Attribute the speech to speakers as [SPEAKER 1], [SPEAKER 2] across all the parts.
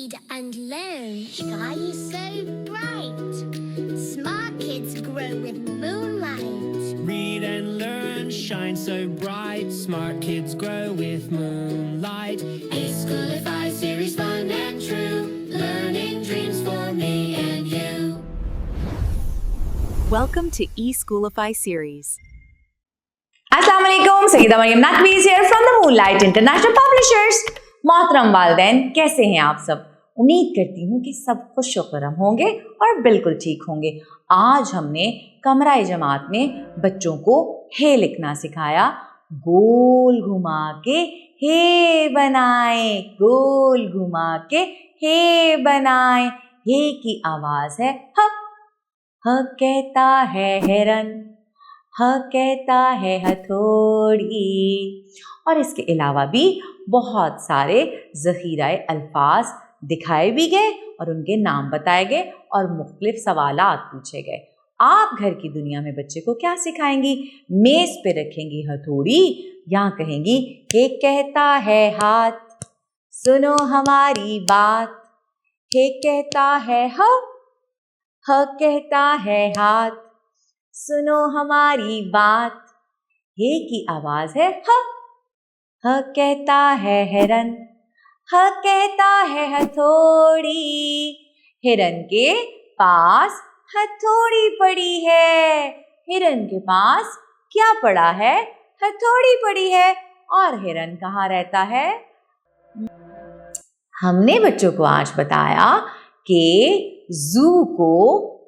[SPEAKER 1] Read and learn, shine so bright. Smart kids grow with moonlight.
[SPEAKER 2] Read and learn, shine so bright. Smart kids grow with moonlight. eSchoolify series, fun and true. Learning dreams for me and you.
[SPEAKER 3] Welcome to eSchoolify series. Assalamu alaikum, Sayyida Maryam Naqvi is here from the Moonlight International Publishers. मोहतरम वालिदैन, कैसे हैं आप सब? उम्मीद करती हूँ कि सब खुश खुर्रम होंगे और बिल्कुल ठीक होंगे। आज हमने कमरा जमात में बच्चों को हे लिखना सिखाया। गोल घुमा के हे बनाए, गोल घुमा के हे बनाए। हे की आवाज है ह। ह कहता है हिरन, ह कहता है हथौड़ी। और इसके अलावा भी बहुत सारे ज़ख़ीराए अल्फाज दिखाए भी गए और उनके नाम बताए गए और मुख्तलिफ सवालात पूछे गए। आप घर की दुनिया में बच्चे को क्या सिखाएंगी? मेज़ पे रखेंगी हथौड़ी या कहेंगी हे कहता है हाथ, सुनो हमारी बात। हे कहता है ह कहता है हाथ, सुनो हमारी बात। हे की आवाज है ह कहता है हिरन, ह कहता है हथौड़ी। हिरन के पास हथौड़ी पड़ी है। हिरन के पास क्या पड़ा है? हथौड़ी पड़ी है। और हिरन कहाँ रहता है? हमने बच्चों को आज बताया कि ज़ू को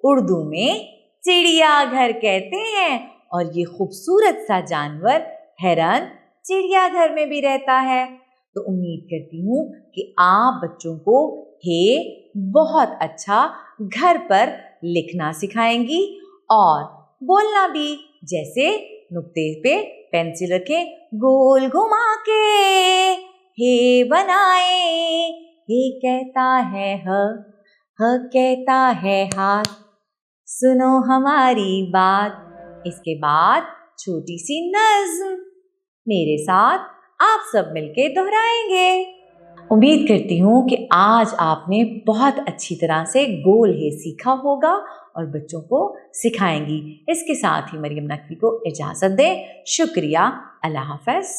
[SPEAKER 3] उर्दू में चिड़ियाघर कहते हैं और ये खूबसूरत सा जानवर हिरन चिड़ियाघर में भी रहता है। तो उम्मीद करती हूँ कि आप बच्चों को हे बहुत अच्छा घर पर लिखना सिखाएंगी और बोलना भी। जैसे नुक्ते पे पेंसिल रखें, गोल घुमा के हे बनाए। हे कहता है ह कहता है हाथ, सुनो हमारी बात। इसके बाद छोटी सी नज़्म मेरे साथ आप सब मिलके दोहराएंगे। उम्मीद करती हूँ कि आज आपने बहुत अच्छी तरह से गोल हे सीखा होगा और बच्चों को सिखाएंगी। इसके साथ ही मरियम नकवी को इजाज़त दें। शुक्रिया। अल्लाह हाफ़िज़।